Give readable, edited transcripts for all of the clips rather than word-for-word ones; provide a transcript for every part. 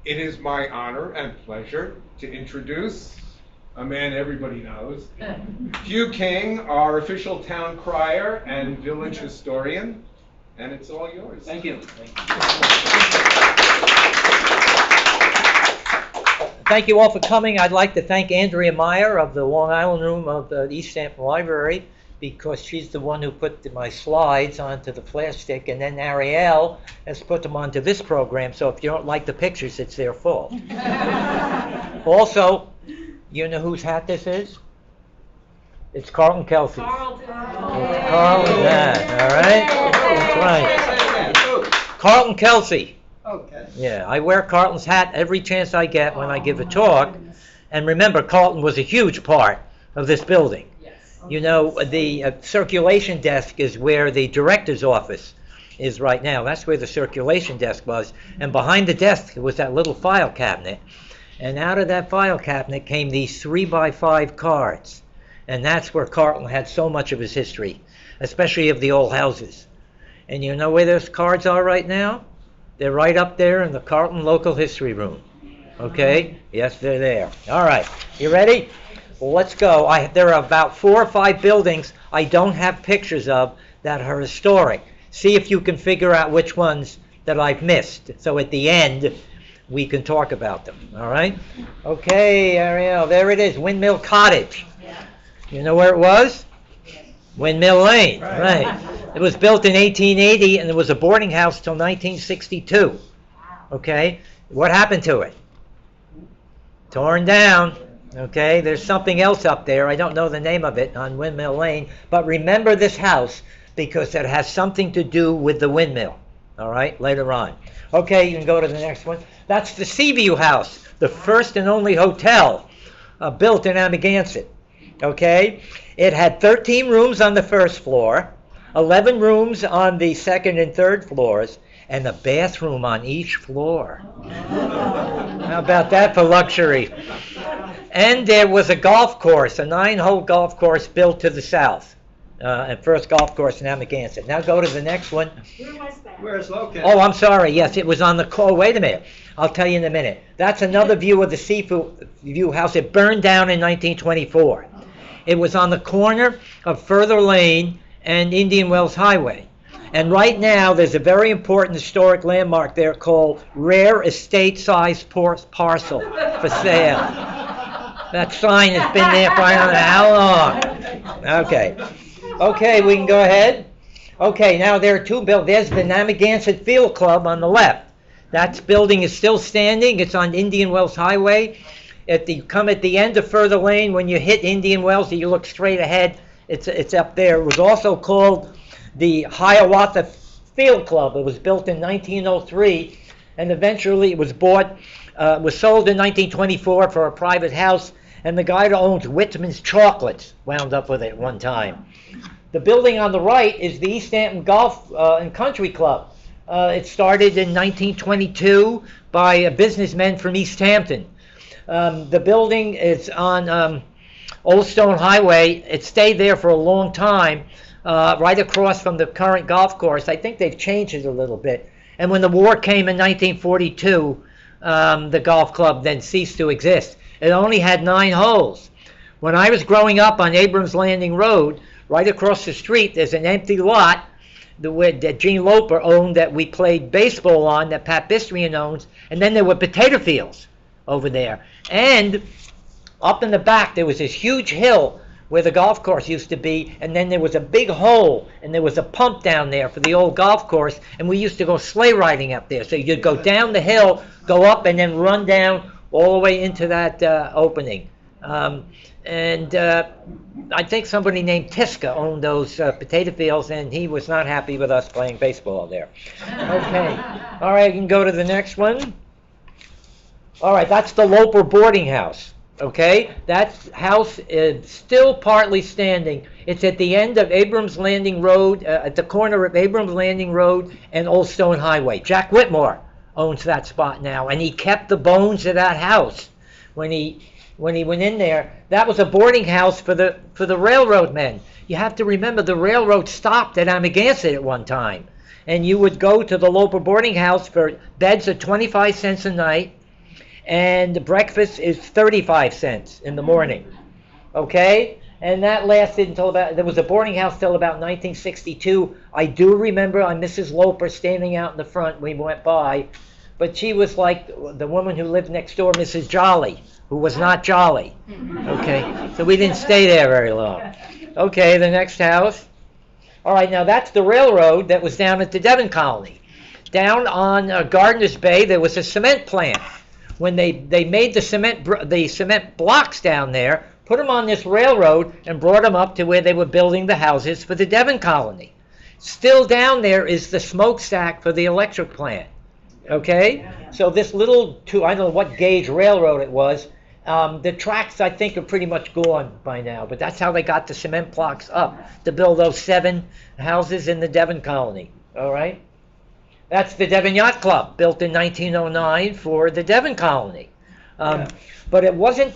It is my honor and pleasure to introduce a man everybody knows, Hugh King, our official town crier and village historian, and it's all yours. Thank you. Thank you all for coming. I'd like to thank Andrea Meyer of the Long Island Room of the East Hampton Library, because she's the one who put my slides onto the flash stick, and then Ariel has put them onto this program, so if you don't like the pictures, it's their fault. Also, you know whose hat this is? It's Carlton Kelsey's. Carlton. Carlton, all right? That's right. Carlton Kelsey. Okay. Yeah, I wear Carlton's hat every chance I get when I give a talk. And remember, Carlton was a huge part of this building. You know, the circulation desk is where the director's office is right now. That's where the circulation desk was. And behind the desk was that little file cabinet. And out of that file cabinet came these 3x5 cards. And that's where Carlton had so much of his history, especially of the old houses. And you know where those cards are right now? They're right up there in the Carlton Local History Room. Okay? Yes, they're there. All right. You ready? Well, let's go. There are about 4 or 5 buildings I don't have pictures of that are historic. See if you can figure out which ones that I've missed. So at the end, we can talk about them. All right? Okay, Ariel, there it is, Windmill Cottage. You know where it was? Windmill Lane, right. It was built in 1880, and it was a boarding house till 1962. Okay? What happened to it? Torn down. Okay, there's something else up there. I don't know the name of it on Windmill Lane, but remember this house because it has something to do with the windmill. All right, later on. Okay, you can go to the next one. That's the Seaview House, the first and only hotel built in Amagansett. Okay, it had 13 rooms on the first floor, 11 rooms on the second and third floors, and a bathroom on each floor. How about that for luxury? And there was a golf course, a 9-hole golf course built to the south. And first golf course in Amagansett. Now go to the next one. Where was that? Where it's located? Oh, I'm sorry. Yes, it was on the... Oh, wait a minute. I'll tell you in a minute. That's another view of the Seaview House. It burned down in 1924. It was on the corner of Further Lane and Indian Wells Highway. And right now, there's a very important historic landmark there called Rare Estate-Sized Parcel for sale. That sign has been there for I don't know how long. Okay. Okay, we can go ahead. Okay, now there are 2 buildings. There's the Amagansett Field Club on the left. That building is still standing. It's on Indian Wells Highway. Come at the end of Further Lane, when you hit Indian Wells, you look straight ahead. It's up there. It was also called the Hiawatha Field Club. It was built in 1903, and eventually it was bought. Was sold in 1924 for a private house, and the guy that owns Whitman's Chocolates wound up with it at one time. The building on the right is the East Hampton Golf and Country Club. It started in 1922 by businessmen from East Hampton. The building is on Old Stone Highway. It stayed there for a long time, right across from the current golf course. I think they've changed it a little bit. And when the war came in 1942, the golf club then ceased to exist. It only had 9 holes. When I was growing up on Abrams Landing Road, right across the street, there's an empty lot that Gene Loper owned that we played baseball on, that Pat Bistrian owns, and then there were potato fields over there. And up in the back, there was this huge hill where the golf course used to be, and then there was a big hole, and there was a pump down there for the old golf course, and we used to go sleigh riding up there. So you'd go down the hill, go up, and then run down all the way into that opening. I think somebody named Tiska owned those potato fields, and he was not happy with us playing baseball there. Okay. All right, you can go to the next one. All right, that's the Loper boarding house. Okay, that house is still partly standing. It's at the end of Abrams Landing Road, at the corner of Abrams Landing Road and Old Stone Highway. Jack Whitmore owns that spot now, and he kept the bones of that house when he went in there. That was a boarding house for the railroad men. You have to remember the railroad stopped at Amagansett at one time, and you would go to the Loper boarding house for beds at 25 cents a night, and the breakfast is 35 cents in the morning. Okay? And that lasted until about, there was a boarding house till about 1962. I do remember Mrs. Loper standing out in the front when we went by, but she was like the woman who lived next door, Mrs. Jolly, who was not jolly. Okay? So we didn't stay there very long. Okay, the next house. All right, now that's the railroad that was down at the Devon Colony. Down on Gardiner's Bay, there was a cement plant. When they made the cement blocks down there, put them on this railroad and brought them up to where they were building the houses for the Devon Colony. Still down there is the smokestack for the electric plant. Okay? So this little, I don't know what gauge railroad it was. The tracks, I think, are pretty much gone by now, but that's how they got the cement blocks up to build those 7 houses in the Devon Colony. All right? That's the Devon Yacht Club, built in 1909 for the Devon Colony. But it wasn't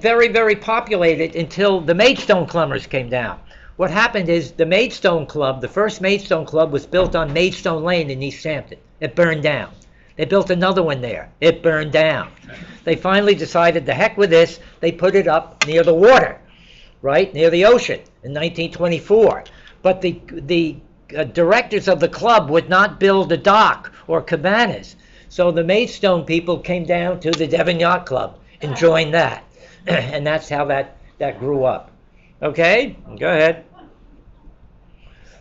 very, very populated until the Maidstone Clubbers came down. What happened is the Maidstone Club, the first Maidstone Club, was built on Maidstone Lane in East Hampton. It burned down. They built another one there. It burned down. They finally decided, the heck with this. They put it up near the water, right, near the ocean in 1924. But the directors of the club would not build a dock or cabanas. So the Maidstone people came down to the Devon Yacht Club and joined that. And that's how that grew up. Okay, go ahead.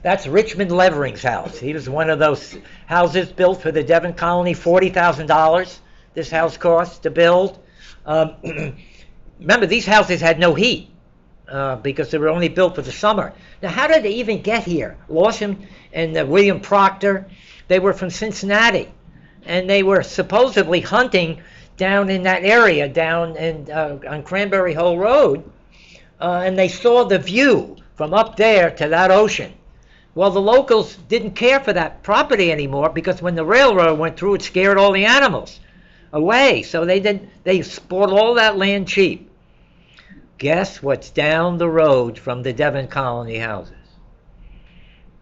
That's Richmond Levering's house. He was one of those houses built for the Devon Colony, $40,000 this house cost to build. Remember, these houses had no heat because they were only built for the summer. Now, how did they even get here? Lawson and William Proctor, they were from Cincinnati, and they were supposedly hunting down in that area, down on Cranberry Hole Road, and they saw the view from up there to that ocean. Well, the locals didn't care for that property anymore because when the railroad went through, it scared all the animals away. So they bought all that land cheap. Guess what's down the road from the Devon Colony houses?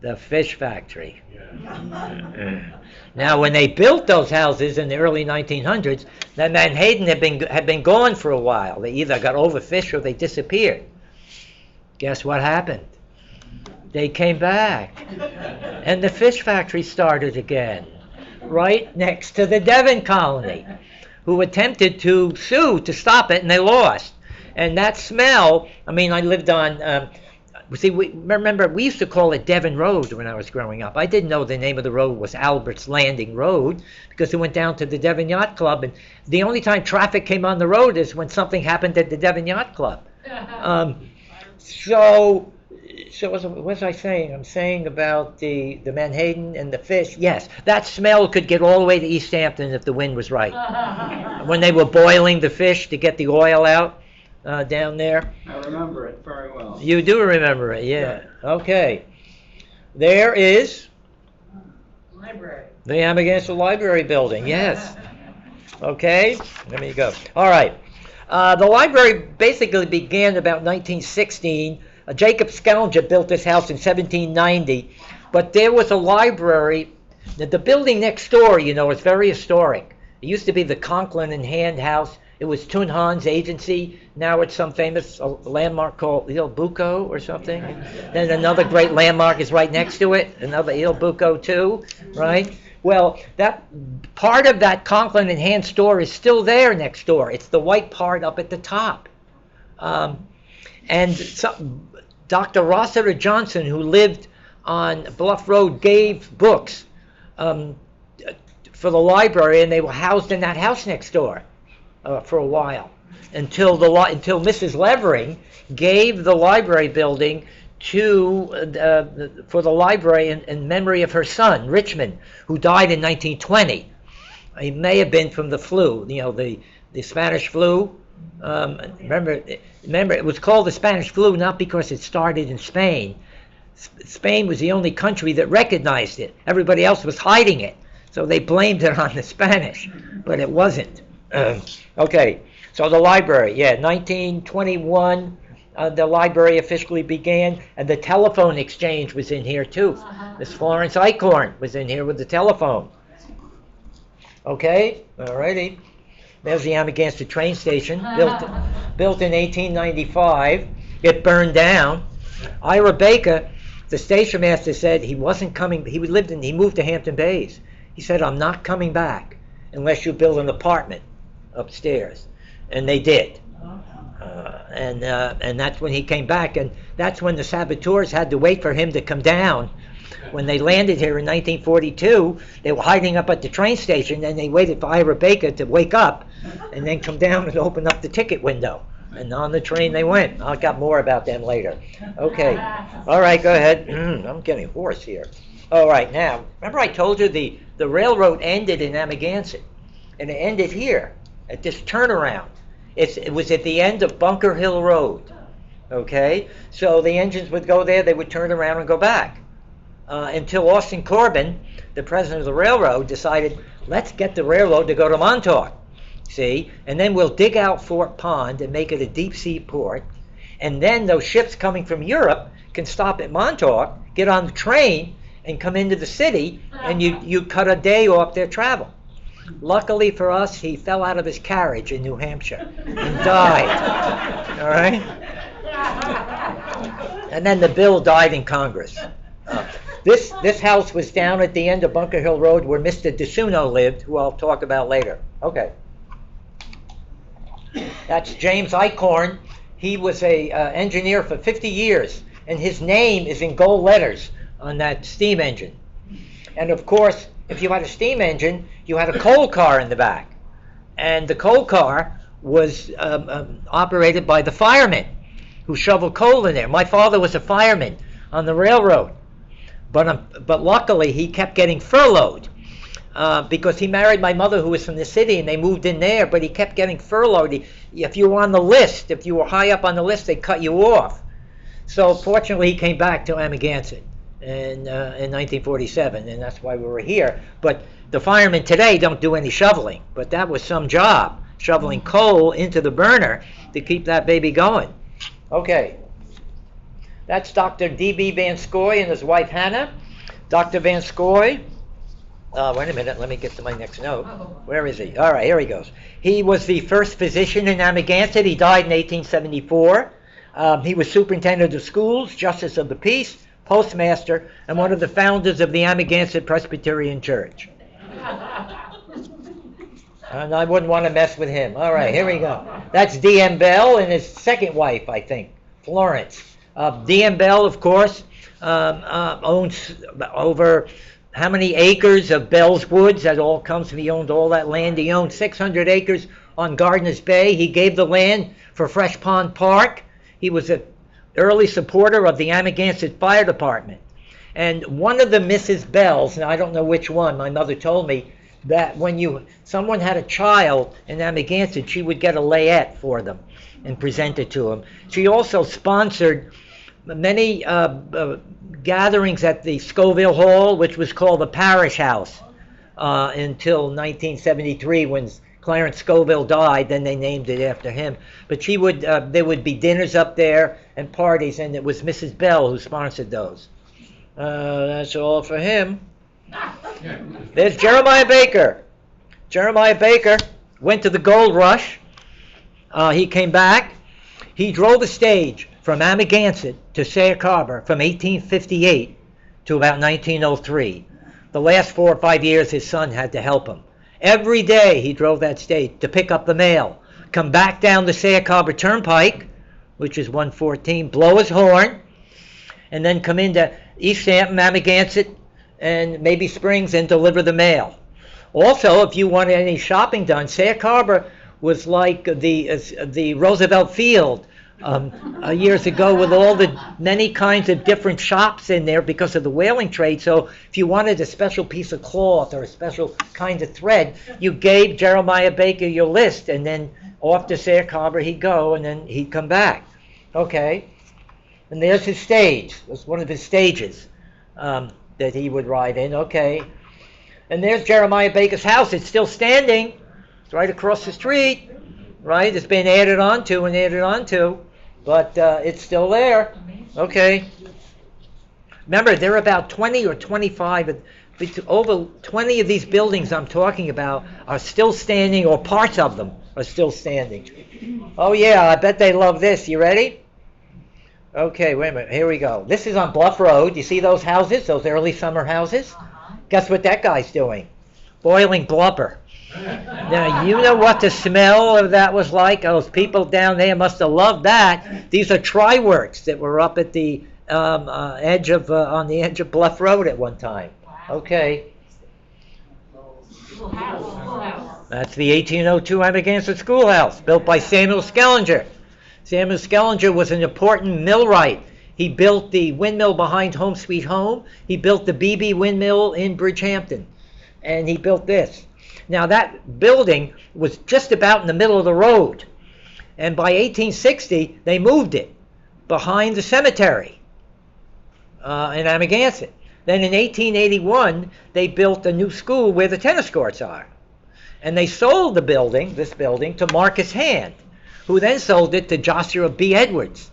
The fish factory. Yeah. Now, when they built those houses in the early 1900s, that Manhattan had been gone for a while. They either got overfished or they disappeared. Guess what happened? They came back, and the fish factory started again, right next to the Devon Colony, who attempted to sue to stop it, and they lost. And that smell, I mean, I lived on, remember, we used to call it Devon Road when I was growing up. I didn't know the name of the road was Albert's Landing Road because it went down to the Devon Yacht Club, and the only time traffic came on the road is when something happened at the Devon Yacht Club. So what was I saying? I'm saying about the Manhattan and the fish. Yes, that smell could get all the way to East Hampton if the wind was right. When they were boiling the fish to get the oil out down there. I remember it very well. You do remember it, yeah. Okay. There is Library. the Amagansett Library building, yes. Okay, let me go. All right. The library basically began about 1916. Jacob Scaliger built this house in 1790, but there was a library. The building next door, you know, is very historic. It used to be the Conklin and Hand House. It was Tun Han's agency. Now it's some famous landmark called Il Bucco or something. Then another great landmark is right next to it, another Il Bucco too, right? Well, that part of that Conklin and Hand store is still there next door. It's the white part up at the top. And Dr. Rossiter Johnson, who lived on Bluff Road, gave books for the library, and they were housed in that house next door for a while, until Mrs. Levering gave the library building for the library in memory of her son, Richmond, who died in 1920. He may have been from the flu, you know, the Spanish flu. Remember, it was called the Spanish flu not because it started in Spain. Spain was the only country that recognized it. Everybody else was hiding it. So they blamed it on the Spanish, but it wasn't. Okay, so the library, yeah, 1921, the library officially began, and the telephone exchange was in here too. Miss Florence Eichhorn was in here with the telephone. Okay, all righty. There's the Amagansett train station, built in 1895. It burned down. Ira Baker, the station master, said he wasn't coming. He moved to Hampton Bays. He said, "I'm not coming back unless you build an apartment upstairs," and they did. And that's when he came back, and that's when the saboteurs had to wait for him to come down. When they landed here in 1942, they were hiding up at the train station, and they waited for Ira Baker to wake up and then come down and open up the ticket window. And on the train they went. I'll got more about them later. Okay. All right, go ahead. I'm getting hoarse here. All right, now, remember I told you the railroad ended in Amagansett, and it ended here at this turnaround. It was at the end of Bunker Hill Road. Okay? So the engines would go there, they would turn around and go back. Until Austin Corbin, the president of the railroad, decided, let's get the railroad to go to Montauk. See? And then we'll dig out Fort Pond and make it a deep sea port. And then those ships coming from Europe can stop at Montauk, get on the train, and come into the city, and you cut a day off their travel. Luckily for us, he fell out of his carriage in New Hampshire and died. All right? And then the bill died in Congress. This house was down at the end of Bunker Hill Road where Mr. DeSuno lived, who I'll talk about later. Okay. That's James Eichhorn. He was a engineer for 50 years, and his name is in gold letters on that steam engine. And of course, if you had a steam engine, you had a coal car in the back. And the coal car was operated by the firemen who shoveled coal in there. My father was a fireman on the railroad. But luckily, he kept getting furloughed because he married my mother, who was from the city, and they moved in there, but he kept getting furloughed. If you were on the list, if you were high up on the list, they cut you off. So fortunately, he came back to Amagansett in 1947, and that's why we were here. But the firemen today don't do any shoveling, but that was some job, shoveling coal into the burner to keep that baby going. Okay. That's Dr. D.B. Van Scoy and his wife Hannah. Dr. Van Scoy, wait a minute, let me get to my next note. Where is he? All right, here he goes. He was the first physician in Amagansett. He died in 1874. He was superintendent of schools, justice of the peace, postmaster, and one of the founders of the Amagansett Presbyterian Church. And I wouldn't want to mess with him. All right, here we go. That's D.M. Bell and his second wife, I think, Florence. D.M. Bell, of course, owns over how many acres of Bell's Woods? That all comes from, he owned all that land. He owned 600 acres on Gardiner's Bay. He gave the land for Fresh Pond Park. He was an early supporter of the Amagansett Fire Department. And one of the Mrs. Bells, and I don't know which one, my mother told me, that when someone had a child in Amagansett, she would get a layette for them and present it to them. She also sponsored many gatherings at the Scoville Hall, which was called the Parish House, until 1973 when Clarence Scoville died. Then they named it after him. But she would, there would be dinners up there and parties, and it was Mrs. Bell who sponsored those. That's all for him. There's Jeremiah Baker. Jeremiah Baker went to the gold rush. He came back. He drove a stage from Amagansett to Sauk Harbor from 1858 to about 1903. The last 4 or 5 years, his son had to help him. Every day he drove that stage to pick up the mail, come back down the Sauk Harbor Turnpike, which is 114, blow his horn, and then come into East Hampton, Amagansett, and maybe Springs and deliver the mail. Also, if you wanted any shopping done, Sauk Harbor was like the Roosevelt Field years ago, with all the many kinds of different shops in there because of the whaling trade. So if you wanted a special piece of cloth or a special kind of thread, you gave Jeremiah Baker your list, and then off to Sauk Harbor he'd go, and then he'd come back. Okay, and there's his stage. That's one of his stages that he would ride in. Okay, and there's Jeremiah Baker's house. It's still standing. It's right across the street. Right, it's been added onto and added onto, but it's still there. Okay. Remember, there are about 20 or 25 over 20 of these buildings I'm talking about are still standing, or parts of them are still standing. Oh yeah, I bet they love this. You ready? Okay, wait a minute. Here we go. This is on Bluff Road. You see those houses, those early summer houses? Guess what that guy's doing? Boiling blubber. Now, you know what the smell of that was like? Those people down there must have loved that. These are Tri-Works that were up at the on the edge of Bluff Road at one time. Okay. That's the 1802 Amagansett Schoolhouse, built by Samuel Skellinger. Samuel Skellinger was an important millwright. He built the windmill behind Home Sweet Home. He built the BB windmill in Bridgehampton. And he built this. Now that building was just about in the middle of the road. And by 1860, they moved it behind the cemetery in Amagansett. Then in 1881, they built a new school where the tennis courts are. And they sold the building, this building, to Marcus Hand, who then sold it to Joshua B. Edwards,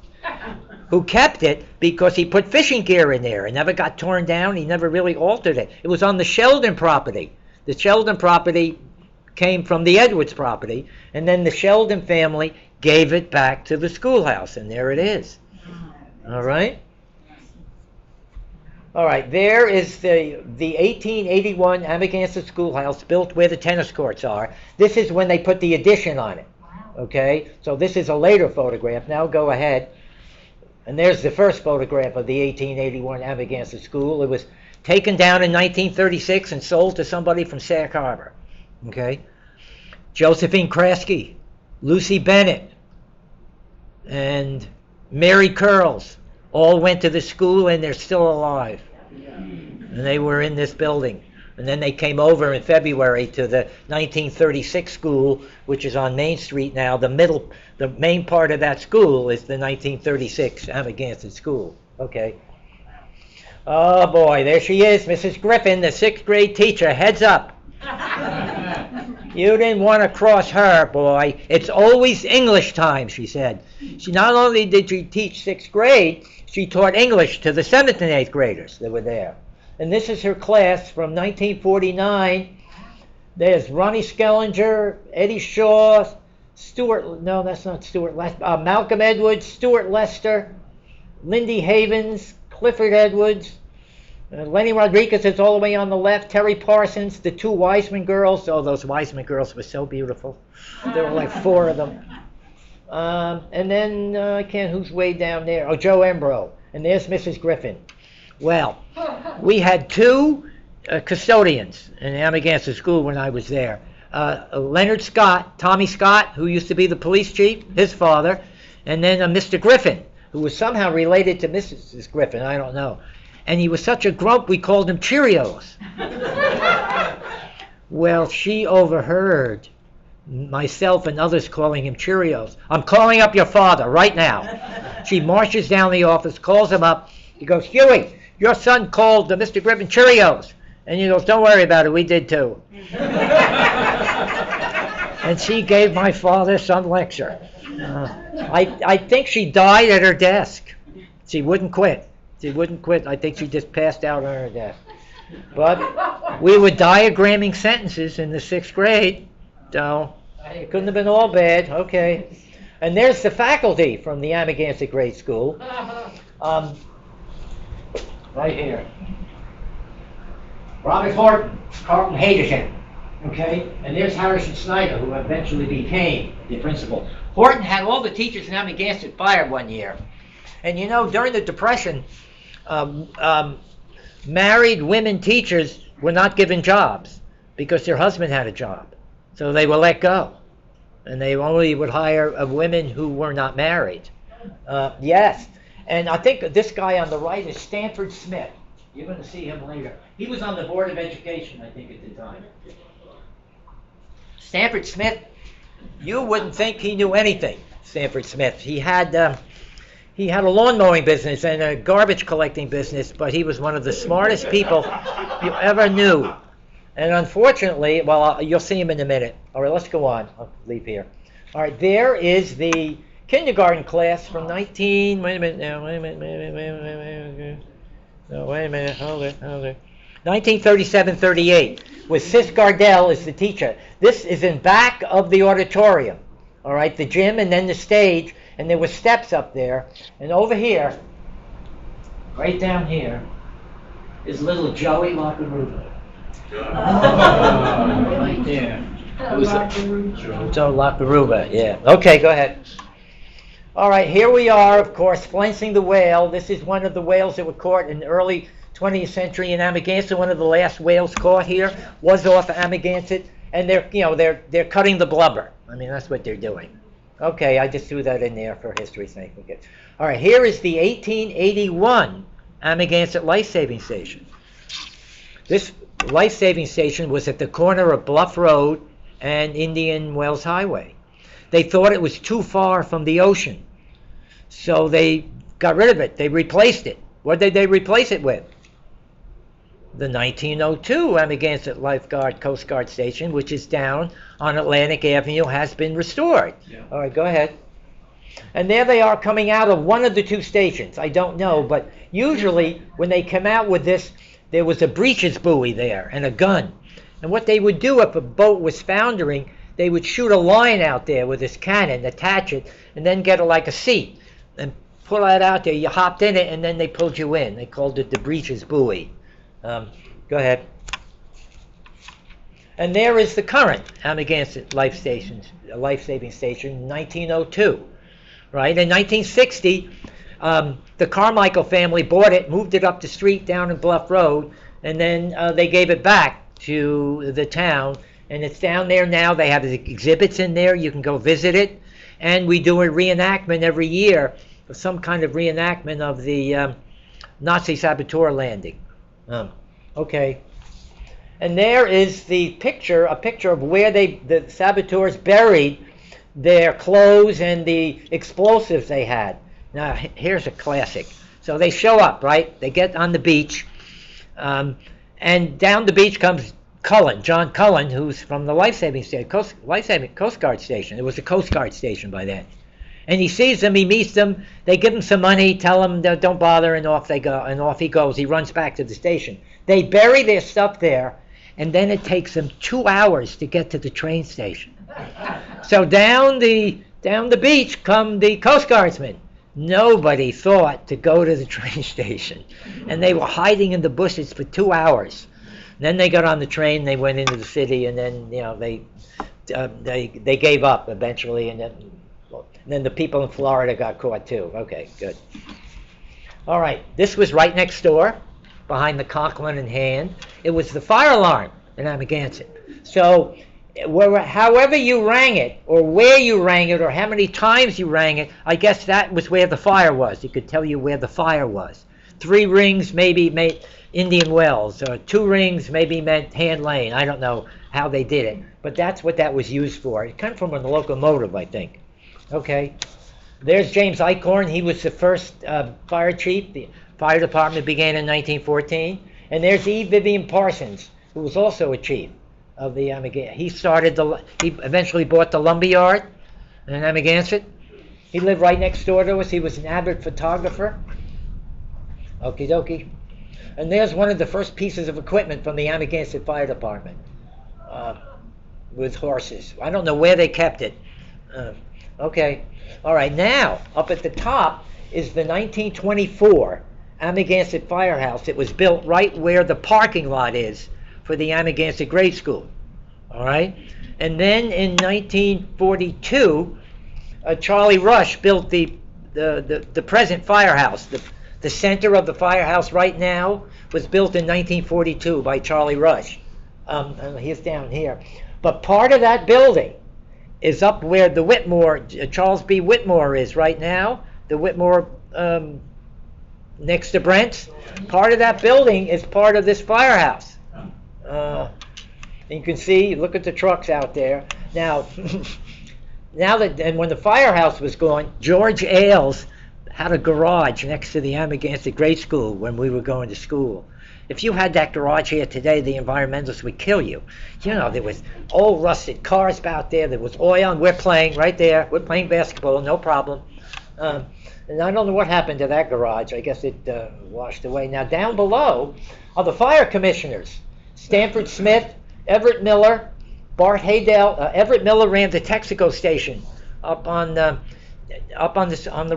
who kept it because he put fishing gear in there. It never got torn down. He never really altered it. It was on the Sheldon property. The Sheldon property came from the Edwards property, and then the Sheldon family gave it back to the schoolhouse, and there it is. All right? All right, there is the 1881 Amagansett Schoolhouse built where the tennis courts are. This is when they put the addition on it. Okay, so this is a later photograph. Now go ahead. And there's the first photograph of the 1881 Amagansett School. It was taken down in 1936 and sold to somebody from Sag Harbor. Okay, Josephine Kraske, Lucy Bennett, and Mary Curls all went to the school, and they're still alive. And they were in this building. And then they came over in February to the 1936 school, which is on Main Street now. The main part of that school is the 1936 Amagansett School. Okay. Oh boy, there she is, Mrs. Griffin, the 6th grade teacher. Heads up. You didn't want to cross her, boy. It's always English time, she said. She not only did she teach 6th grade, she taught English to the 7th and 8th graders that were there. And this is her class from 1949. There's Ronnie Skellinger, Eddie Shaw, Malcolm Edwards, Stuart Lester, Lindy Havens, Clifford Edwards, Lenny Rodriguez is all the way on the left, Terry Parsons, the 2 Wiseman girls. Oh, those Wiseman girls were so beautiful. There were like 4 of them. And then, who's way down there? Oh, Joe Embro. And there's Mrs. Griffin. Well, we had 2 custodians in the Amagansett School when I was there. Leonard Scott, Tommy Scott, who used to be the police chief, his father, and then Mr. Griffin, who was somehow related to Mrs. Griffin, I don't know. And he was such a grump, we called him Cheerios. Well, she overheard myself and others calling him Cheerios. I'm calling up your father right now. She marches down the office, calls him up. He goes, Huey, your son called Mr. Griffin Cheerios. And he goes, don't worry about it, we did too. And she gave my father some lecture. I think she died at her desk. She wouldn't quit. She wouldn't quit. I think she just passed out on her desk. But we were diagramming sentences in the 6th grade, so it couldn't have been all bad. Okay. And there's the faculty from the Amagansett Grade School. Right here. Robert Horton, Carlton Hayderton. Okay? And there's Harrison Snyder, who eventually became the principal. Horton had all the teachers in Amagansett fired one year. And you know, during the Depression, married women teachers were not given jobs because their husband had a job. So they were let go. And they only would hire women who were not married. Yes. And I think this guy on the right is Stanford Smith. You're going to see him later. He was on the Board of Education, I think, at the time. Stanford Smith, you wouldn't think he knew anything, Stanford Smith. He had a lawn mowing business and a garbage collecting business, but he was one of the smartest people you ever knew. And unfortunately, well, you'll see him in a minute. All right, let's go on. I'll leave here. All right, there is the kindergarten class from wait a minute, hold it. 1937-38, with Sis Gardell as the teacher. This is in back of the auditorium, all right, the gym and then the stage, and there were steps up there. And over here, right down here, is little Joey Lockaruba. Right there. Joe Lockaruba, yeah. Okay, go ahead. All right, here we are, of course, flensing the whale. This is one of the whales that were caught in the early 20th century in Amagansett. One of the last whales caught here was off of Amagansett, and they're cutting the blubber. I mean, that's what they're doing. Okay, I just threw that in there for history's sake. Okay. All right, here is the 1881 Amagansett Life-Saving Station. This life-saving station was at the corner of Bluff Road and Indian Wells Highway. They thought it was too far from the ocean, so they got rid of it. They replaced it. What did they replace it with? The 1902 Amagansett Lifeguard Coast Guard Station, which is down on Atlantic Avenue, has been restored. Yeah. All right, go ahead. And there they are coming out of one of the two stations. I don't know, but usually when they come out with this, there was a breeches buoy there and a gun. And what they would do if a boat was foundering, they would shoot a line out there with this cannon, attach it, and then get like a seat and pull that out there. You hopped in it, and then they pulled you in. They called it the breeches buoy. Go ahead. And there is the current Amagansett life-saving station, 1902. Right? In 1960, the Carmichael family bought it, moved it up the street down in Bluff Road, and then they gave it back to the town. And it's down there now. They have exhibits in there. You can go visit it. And we do a reenactment every year, of some kind of reenactment of the Nazi saboteur landing. Okay. And there is the picture, a picture of where the saboteurs buried their clothes and the explosives they had. Now, here's a classic. So they show up, right? They get on the beach. And down the beach comes John Cullen, who's from the life-saving station, Coast Guard station. It was a Coast Guard station by then. And he sees them, he meets them, they give him some money, tell him don't bother, and off they go, and off he goes. He runs back to the station. They bury their stuff there, and then it takes them 2 hours to get to the train station. So down the beach come the Coast Guardsmen. Nobody thought to go to the train station. And they were hiding in the bushes for 2 hours. Then they got on the train, they went into the city, and then they gave up eventually, and then the people in Florida got caught too. Okay, good. All right, this was right next door, behind the Conklin and Hand. It was the fire alarm in Amagansett. So however you rang it, or where you rang it, or how many times you rang it, I guess that was where the fire was. It could tell you where the fire was. 3 rings maybe made Indian Wells, or 2 rings maybe meant Hand Lane. I don't know how they did it, but that's what that was used for. It came from a locomotive, I think. Okay, there's James Eichhorn. He was the first fire chief. The fire department began in 1914. And there's E. Vivian Parsons, who was also a chief of the Amagansett. He eventually bought the lumberyard in Amagansett. He lived right next door to us. He was an avid photographer. Okie dokie. And there's one of the first pieces of equipment from the Amagansett Fire Department with horses. I don't know where they kept it. Okay. All right. Now, up at the top is the 1924 Amagansett Firehouse. It was built right where the parking lot is for the Amagansett Grade School. All right. And then in 1942, Charlie Rush built the present firehouse. The center of the firehouse right now was built in 1942 by Charlie Rush. He's down here. But part of that building is up where the Whitmore, Charles B. Whitmore is right now. The Whitmore next to Brent's. Part of that building is part of this firehouse. You can see, look at the trucks out there. Now, when the firehouse was gone, George Ailes had a garage next to the Amagansett Grade School when we were going to school. If you had that garage here today, the environmentalists would kill you. You know, there was old rusted cars out there. There was oil, and we're playing right there. We're playing basketball, no problem. And I don't know what happened to that garage. I guess it washed away. Now, down below are the fire commissioners. Stanford Smith, Everett Miller, Bart Haydell. Everett Miller ran the Texaco station up on the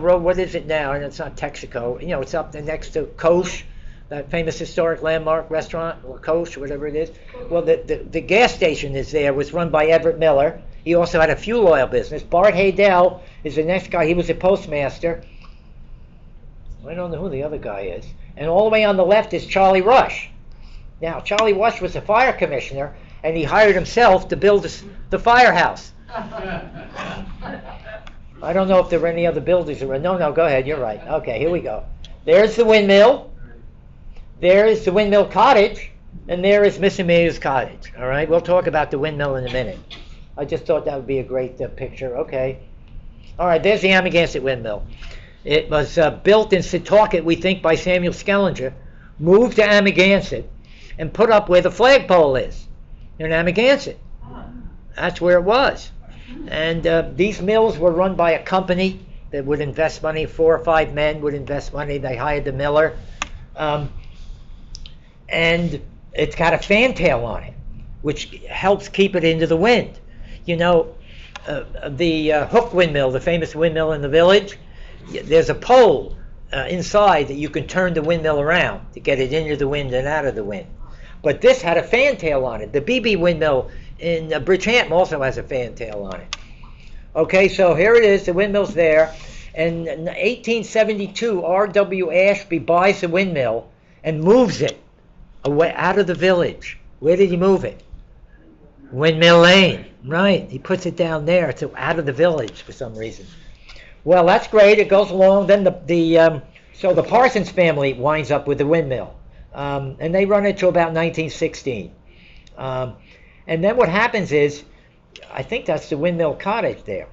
road. What is it now? And it's not Texaco. You know, it's up there next to Koch, that famous historic landmark restaurant, or Koch, whatever it is. Well, the gas station is there. Was run by Everett Miller. He also had a fuel oil business. Bart Haydell is the next guy. He was a postmaster. I don't know who the other guy is. And all the way on the left is Charlie Rush. Now, Charlie Rush was a fire commissioner, and he hired himself to build the firehouse. I don't know if there were any other buildings around. No, go ahead. You're right. Okay, here we go. There's the windmill. There is the windmill cottage, and there is Miss Amelia's cottage. All right, we'll talk about the windmill in a minute. I just thought that would be a great picture. Okay. All right, there's the Amagansett windmill. It was built in Setauket, we think, by Samuel Skellinger, moved to Amagansett, and put up where the flagpole is, in Amagansett. That's where it was. And these mills were run by a company that would invest money. 4 or 5 men would invest money. They hired the miller. And it's got a fantail on it, which helps keep it into the wind. You know, the Hook windmill, the famous windmill in the village, there's a pole inside that you can turn the windmill around to get it into the wind and out of the wind. But this had a fantail on it. The BB windmill in Bridgehampton also has a fantail on it. Okay, so here it is. The windmill's there. And in 1872, R.W. Ashby buys the windmill and moves it away out of the village. Where did he move it? Windmill Lane. Right. He puts it down there. It's out of the village for some reason. Well, that's great. It goes along. Then so the Parsons family winds up with the windmill. And they run it to about 1916. And then what happens is, I think that's the windmill cottage there.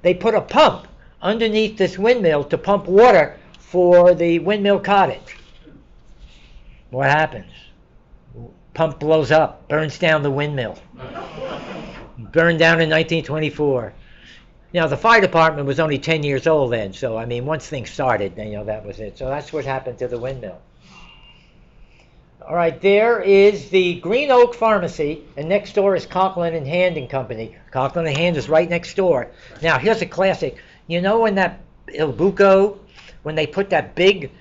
They put a pump underneath this windmill to pump water for the windmill cottage. What happens? Pump blows up, burns down the windmill. Burned down in 1924. Now, the fire department was only 10 years old then, so, I mean, once things started, you know, that was it. So that's what happened to the windmill. All right, there is the Green Oak Pharmacy, and next door is Conklin and Hand and Company. Conklin and Hand is right next door. Now, here's a classic. You know when that Il Buco, when they put that big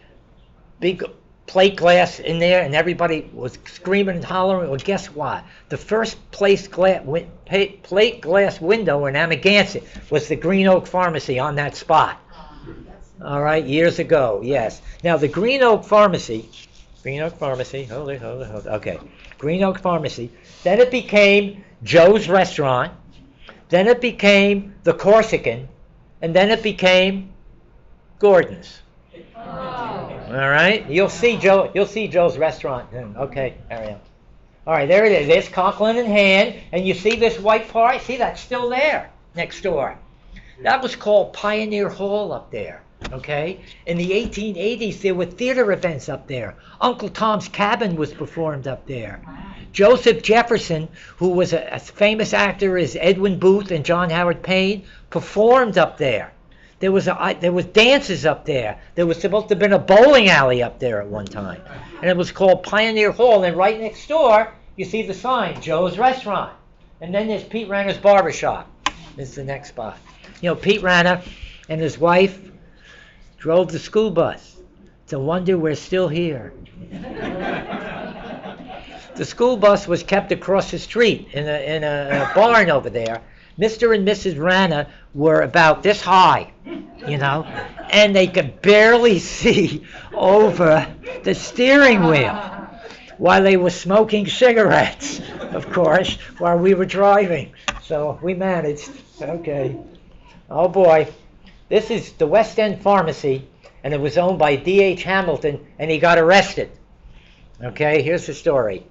plate glass in there and everybody was screaming and hollering? Well, guess what? The first plate glass window in Amagansett was the Green Oak Pharmacy on that spot. All right, years ago, yes. Now, the Green Oak Pharmacy, hold it, okay. Green Oak Pharmacy. Then it became Joe's Restaurant. Then it became the Corsican. And then it became Gordon's. All right, you'll see Joe's Restaurant. Okay, carry on. All right, there it is. There's Conklin and Hand, and you see this white part? See, that's still there next door. That was called Pioneer Hall up there. Okay, in the 1880s, there were theater events up there. Uncle Tom's Cabin was performed up there. Joseph Jefferson, who was a famous actor as Edwin Booth and John Howard Payne, performed up there. There was dances up there. There was supposed to have been a bowling alley up there at one time. And it was called Pioneer Hall. And right next door, you see the sign, Joe's Restaurant. And then there's Pete Ranner's Barbershop. This is the next spot. You know, Pete Ranner and his wife drove the school bus. It's a wonder we're still here. The school bus was kept across the street in a barn over there. Mr. and Mrs. Ranner were about this high, you know, and they could barely see over the steering wheel while they were smoking cigarettes, of course, while we were driving. So we managed. Okay. Oh boy. This is the West End Pharmacy, and it was owned by D.H. Hamilton, and he got arrested. Okay, here's the story.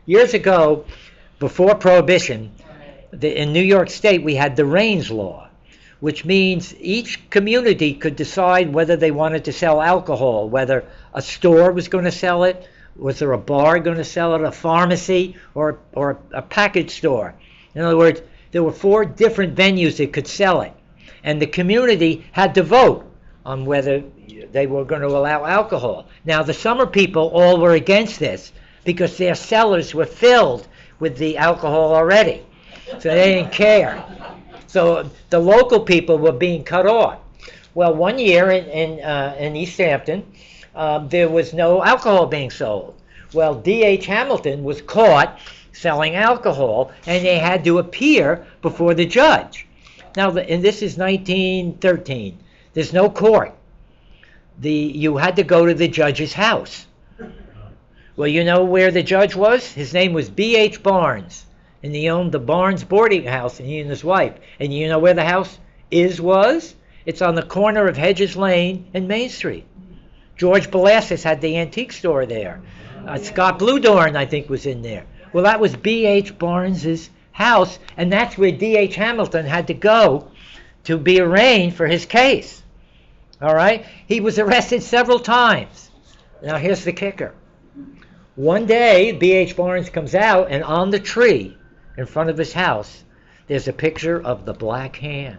Years ago, before Prohibition, in New York State, we had the Raines Law, which means each community could decide whether they wanted to sell alcohol, whether a store was going to sell it, was there a bar going to sell it, a pharmacy, or a package store. In other words, there were 4 different venues that could sell it. And the community had to vote on whether they were going to allow alcohol. Now, the summer people all were against this because their cellars were filled with the alcohol already. So they didn't care. So the local people were being cut off. Well, one year in East Hampton, there was no alcohol being sold. Well, D.H. Hamilton was caught selling alcohol, and they had to appear before the judge. Now, and this is 1913. There's no court. You had to go to the judge's house. Well, you know where the judge was? His name was B.H. Barnes, and he owned the Barnes boarding house, and he and his wife. And you know where the house was? It's on the corner of Hedges Lane and Main Street. George Belassus had the antique store there. Scott Bluedorn, I think, was in there. Well, that was B.H. Barnes's house, and that's where D.H. Hamilton had to go to be arraigned for his case. All right? He was arrested several times. Now, here's the kicker. One day, B.H. Barnes comes out, and on the tree in front of his house, there's a picture of the Black Hand.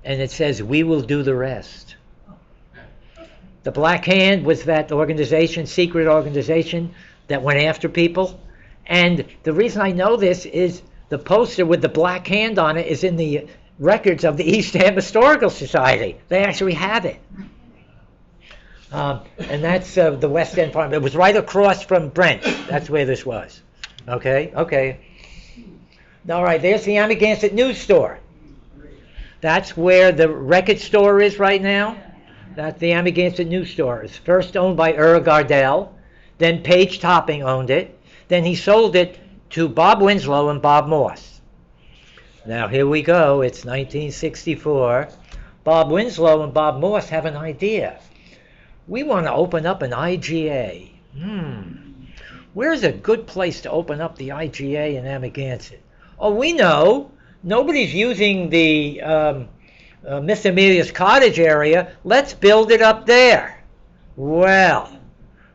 And it says, "We will do the rest." The Black Hand was that organization, secret organization, that went after people. And the reason I know this is the poster with the Black Hand on it is in the records of the East Ham Historical Society. They actually have it. And that's the West End Farm. It was right across from Brent. That's where this was. Okay. All right, there's the Amagansett News Store. That's where the record store is right now. That's the Amagansett News Store. It's first owned by Earl Gardell. Then Page Topping owned it. Then he sold it to Bob Winslow and Bob Moss. Now here we go. It's 1964. Bob Winslow and Bob Moss have an idea. We want to open up an IGA. Where's a good place to open up the IGA in Amagansett? Oh, we know. Nobody's using the Miss Amelia's Cottage area. Let's build it up there. Well,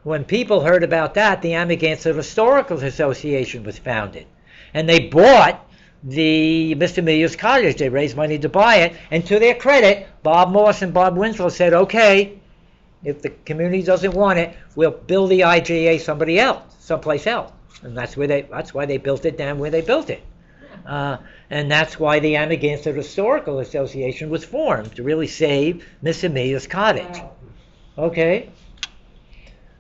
when people heard about that, the Amagansett Historical Association was founded. And they bought the Miss Amelia's Cottage. They raised money to buy it. And to their credit, Bob Moss and Bob Winslow said, okay, if the community doesn't want it, we'll build the IGA someplace else. And that's why they built it down where they built it. And that's why the Amagansett Historical Association was formed, to really save Miss Amelia's Cottage. Okay?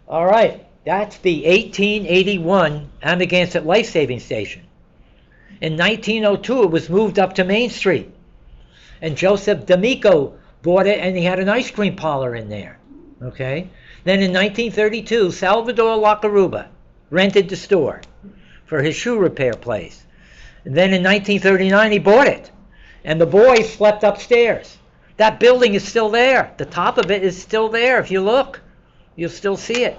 All right. That's the 1881 Amagansett Life Saving Station. In 1902, it was moved up to Main Street. And Joseph D'Amico bought it, and he had an ice cream parlor in there. Okay? Then in 1932, Salvador Lacaruba rented the store for his shoe repair place. And then in 1939, he bought it. And the boys slept upstairs. That building is still there. The top of it is still there. If you look, you'll still see it.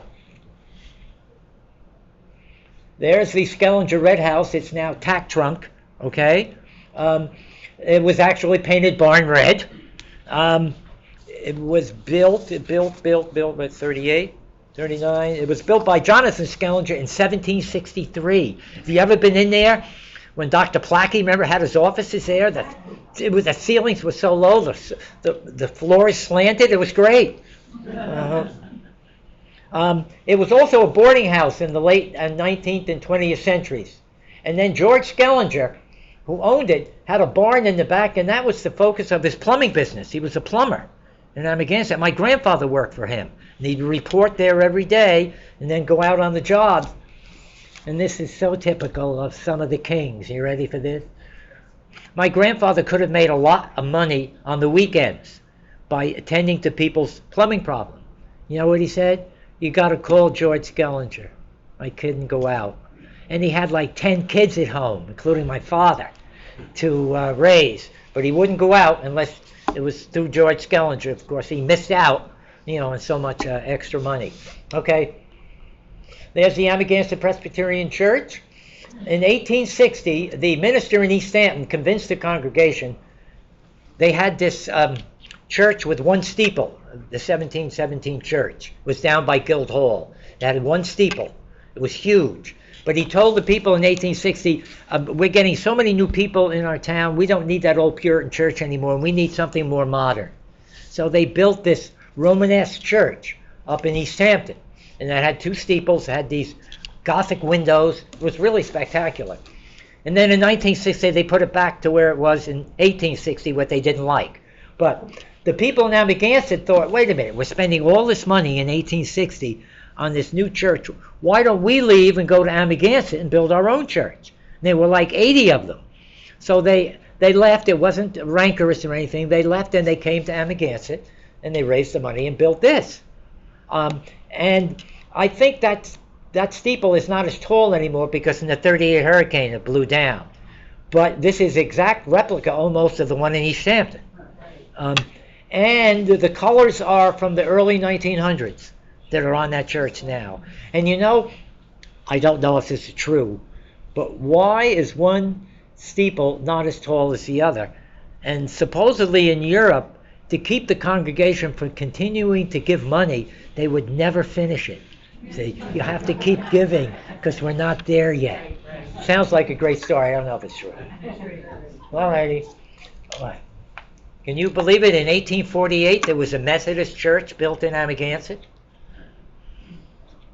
There's the Skellinger Red House. It's now Tack Trunk. Okay? It was actually painted barn red. It was built at 38, 39. It was built by Jonathan Skellinger in 1763. Have you ever been in there? When Dr. Plackey, remember, had his offices there, the ceilings were so low, the floors slanted. It was great. It was also a boarding house in the late 19th and 20th centuries. And then George Skellinger, who owned it, had a barn in the back, and that was the focus of his plumbing business. He was a plumber in Amagansett. My grandfather worked for him. And he'd report there every day and then go out on the job. And this is so typical of some of the kings. You ready for this? My grandfather could have made a lot of money on the weekends by attending to people's plumbing problems. You know what he said? You got to call George Skellinger. I couldn't go out. And he had like 10 kids at home, including my father, to raise. But he wouldn't go out unless it was through George Skellinger. Of course, he missed out, on so much extra money. Okay. There's the Amagansett Presbyterian Church. In 1860, the minister in East Hampton convinced the congregation. They had this church with one steeple. The 1717 church was down by Guildhall. It had one steeple. It was huge. But he told the people in 1860, we're getting so many new people in our town, we don't need that old Puritan church anymore. We need something more modern. So they built this Romanesque church up in East Hampton, and that had two steeples, had these Gothic windows. It was really spectacular. And then in 1960, they put it back to where it was in 1860, what they didn't like. But the people in Amagansett thought, wait a minute, we're spending all this money in 1860 on this new church. Why don't we leave and go to Amagansett and build our own church? And there were like 80 of them. So they left. It wasn't rancorous or anything. They left and they came to Amagansett and they raised the money and built this. And I think that steeple is not as tall anymore because in the 38 hurricane it blew down. But this is exact replica almost of the one in East Hampton. And the colors are from the early 1900s that are on that church now. And you know, I don't know if this is true, but why is one steeple not as tall as the other? And supposedly in Europe, to keep the congregation from continuing to give money, they would never finish it. See, you have to keep giving because we're not there yet. Sounds like a great story. I don't know if it's true. All righty. All right. Can you believe it? In 1848, there was a Methodist church built in Amagansett,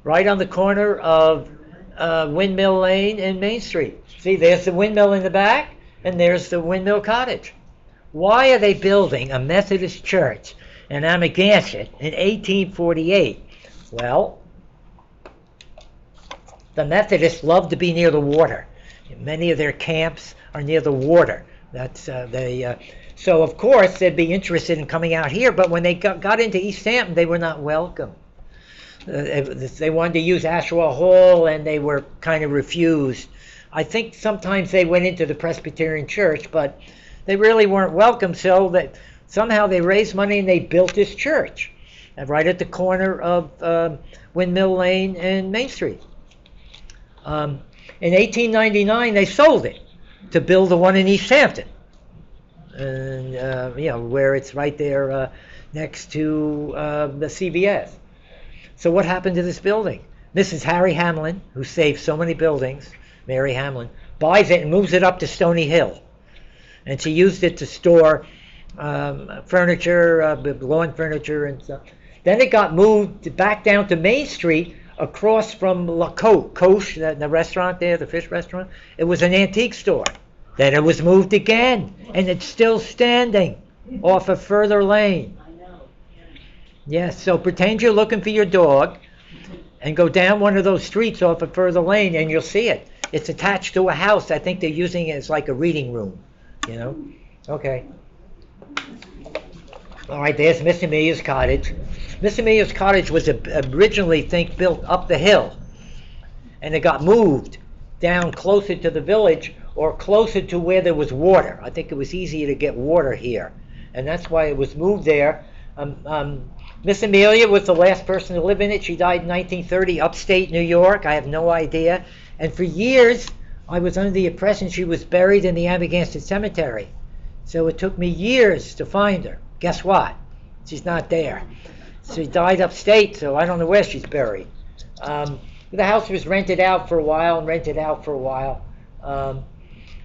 right on the corner of Windmill Lane and Main Street. See, there's the windmill in the back, and there's the Windmill Cottage. Why are they building a Methodist church in Amagansett in 1848? Well, the Methodists love to be near the water. Many of their camps are near the water. So of course they'd be interested in coming out here, but when they got into East Hampton, they were not welcome. They wanted to use Asherwell Hall, and they were kind of refused. I think sometimes they went into the Presbyterian Church, but they really weren't welcome. So that somehow they raised money and they built this church, right at the corner of Windmill Lane and Main Street. In 1899, they sold it to build the one in East Hampton, and where it's right there next to the CVS. So what happened to this building? Mrs. Harry Hamlin, who saved so many buildings, Mary Hamlin, buys it and moves it up to Stony Hill, and she used it to store furniture, lawn furniture, and stuff. Then it got moved back down to Main Street, across from La Coche, the restaurant there, the fish restaurant. It was an antique store. Then it was moved again, and it's still standing off of Further Lane. I know. Yes, so pretend you're looking for your dog and go down one of those streets off of Further Lane and you'll see it. It's attached to a house. I think they're using it as like a reading room, you know? Okay. All right, there's Miss Amelia's cottage. Miss Amelia's cottage was originally, built up the hill, and it got moved down closer to the village or closer to where there was water. I think it was easier to get water here, and that's why it was moved there. Miss Amelia was the last person to live in it. She died in 1930, upstate New York. I have no idea. And for years, I was under the impression she was buried in the Amagansett Cemetery. So it took me years to find her. Guess what? She's not there. She died upstate, so I don't know where she's buried. The house was rented out for a while.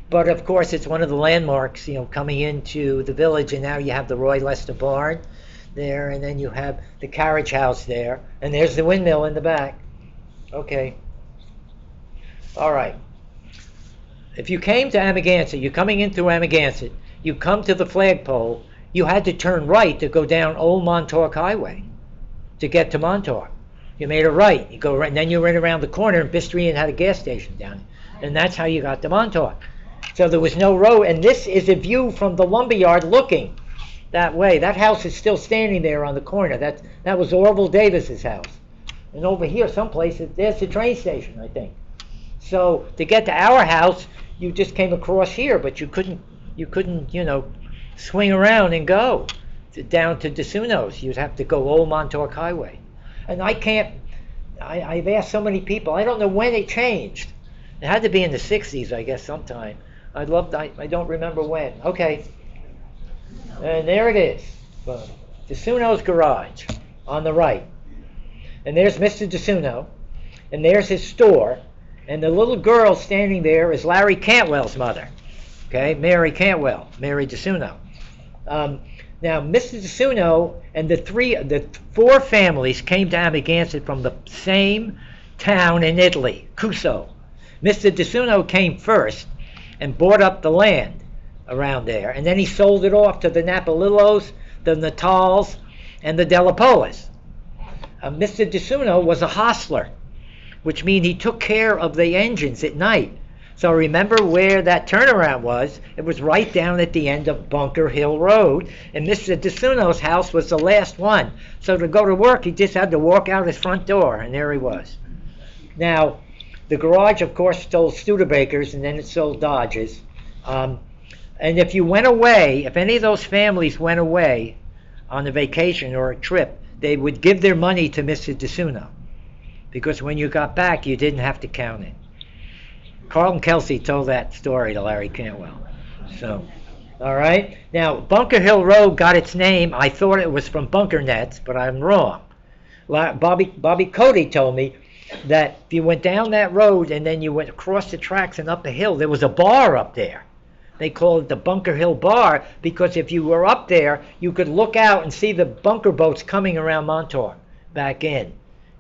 But of course, it's one of the landmarks, coming into the village, and now you have the Roy Lester barn there, and then you have the carriage house there, and there's the windmill in the back. Okay. All right. If you came to Amagansett, you're coming in through Amagansett, you come to the flagpole, you had to turn right to go down Old Montauk Highway to get to Montauk. You made a right, you go right, and then you went around the corner, and Bistrian had a gas station down, and that's how you got to Montauk. So there was no road, and this is a view from the lumberyard looking that way. That house is still standing there on the corner. That was Orville Davis's house. And over here, someplace, there's the train station, I think. So to get to our house, you just came across here, but you couldn't, swing around and go down to DeSuno's. You'd have to go Old Montauk Highway. And I've asked so many people, I don't know when it changed. It had to be in the 60s, I guess, sometime. I don't remember when. Okay. And there it is. DeSuno's garage on the right. And there's Mr. DeSuno. And there's his store. And the little girl standing there is Larry Cantwell's mother. Okay, Mary Cantwell, Mary DeSuno. Now, Mr. DeSuno and the four families came to Amagansett from the same town in Italy, Cuso. Mr. DeSuno came first and bought up the land around there, and then he sold it off to the Napalillos, the Natals, and the Delapolas. Mr. DeSuno was a hostler, which means he took care of the engines at night. So remember where that turnaround was? It was right down at the end of Bunker Hill Road, and Mr. DeSuno's house was the last one. So to go to work, he just had to walk out his front door, and there he was. Now, the garage, of course, sold Studebakers, and then it sold Dodges. And if you went away, if any of those families went away on a vacation or a trip, they would give their money to Mr. DeSuno, because when you got back, you didn't have to count it. Carlton Kelsey told that story to Larry Cantwell. So, all right. Now, Bunker Hill Road got its name. I thought it was from bunker nets, but I'm wrong. Bobby Cody told me that if you went down that road and then you went across the tracks and up a hill, there was a bar up there. They called it the Bunker Hill Bar because if you were up there, you could look out and see the bunker boats coming around Montauk back in.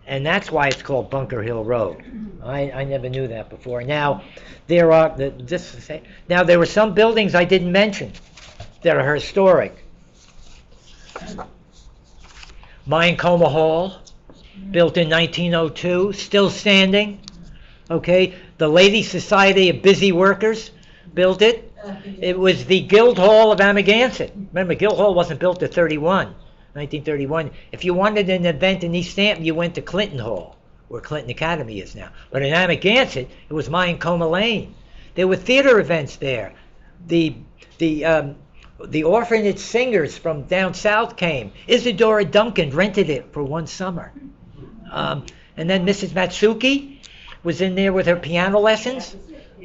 And that's why it's called Bunker Hill Road. I never knew that before. Now, there were some buildings I didn't mention that are historic. Mayankoma Hall, built in 1902, still standing. Okay, the Ladies' Society of Busy Workers built it. It was the Guild Hall of Amagansett. Remember, Guild Hall wasn't built till 1931. If you wanted an event in East Hampton, you went to Clinton Hall, where Clinton Academy is now. But in Amagansett, it was Mayankoma Lane. There were theater events there. The orphanage singers from down south came. Isadora Duncan rented it for one summer. And then Mrs. Matsuki was in there with her piano lessons,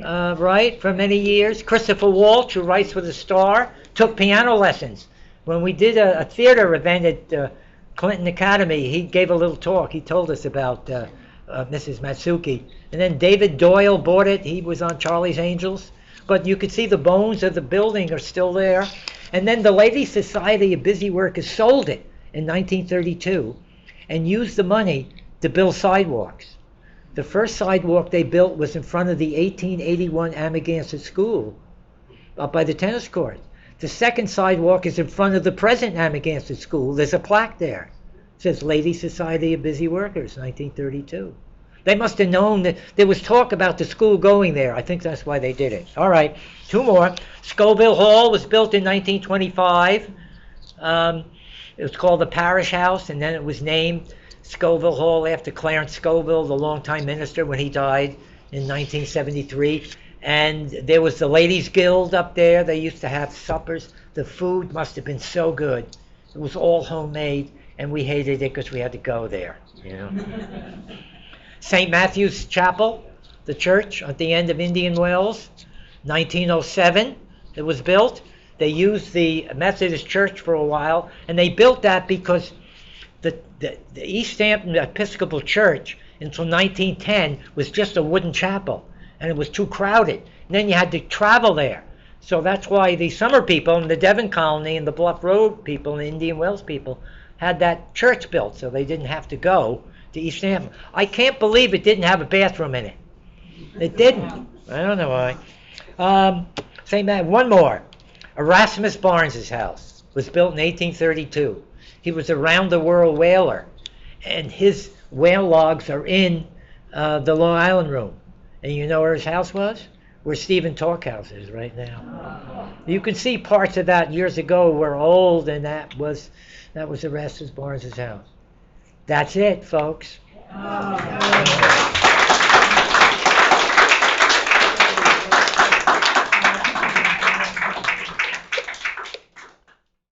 right, for many years. Christopher Walsh, who writes for the Star, took piano lessons. When we did a theater event at Clinton Academy, he gave a little talk. He told us about Mrs. Matsuki. And then David Doyle bought it. He was on Charlie's Angels. But you could see the bones of the building are still there. And then the Ladies' Society of Busy Workers sold it in 1932 and used the money to build sidewalks. The first sidewalk they built was in front of the 1881 Amagansett School up by the tennis court. The second sidewalk is in front of the present Amagansett School. There's a plaque there. It says Ladies' Society of Busy Workers, 1932. They must have known that there was talk about the school going there. I think that's why they did it. All right, two more. Scoville Hall was built in 1925. It was called the Parish House, and then it was named Scoville Hall after Clarence Scoville, the longtime minister, when he died in 1973. And there was the Ladies' Guild up there. They used to have suppers. The food must have been so good. It was all homemade, and we hated it because we had to go there, you know. St. Matthew's Chapel, the church at the end of Indian Wells, 1907 it was built. They used the Methodist Church for a while, and they built that because the East Hampton Episcopal Church until 1910 was just a wooden chapel, and it was too crowded. And then you had to travel there. So that's why the summer people in the Devon Colony and the Bluff Road people and the Indian Wells people had that church built, so they didn't have to go to East Hampton. I can't believe it didn't have a bathroom in it. It didn't. I don't know why. St. Matt, one more. Erasmus Barnes's house was built in 1832. He was a round-the-world whaler, and his whale logs are in the Long Island room. And you know where his house was? Where Stephen Talkhouse is right now. You can see parts of that years ago were old, and that was Erasmus Barnes's house. That's it, folks.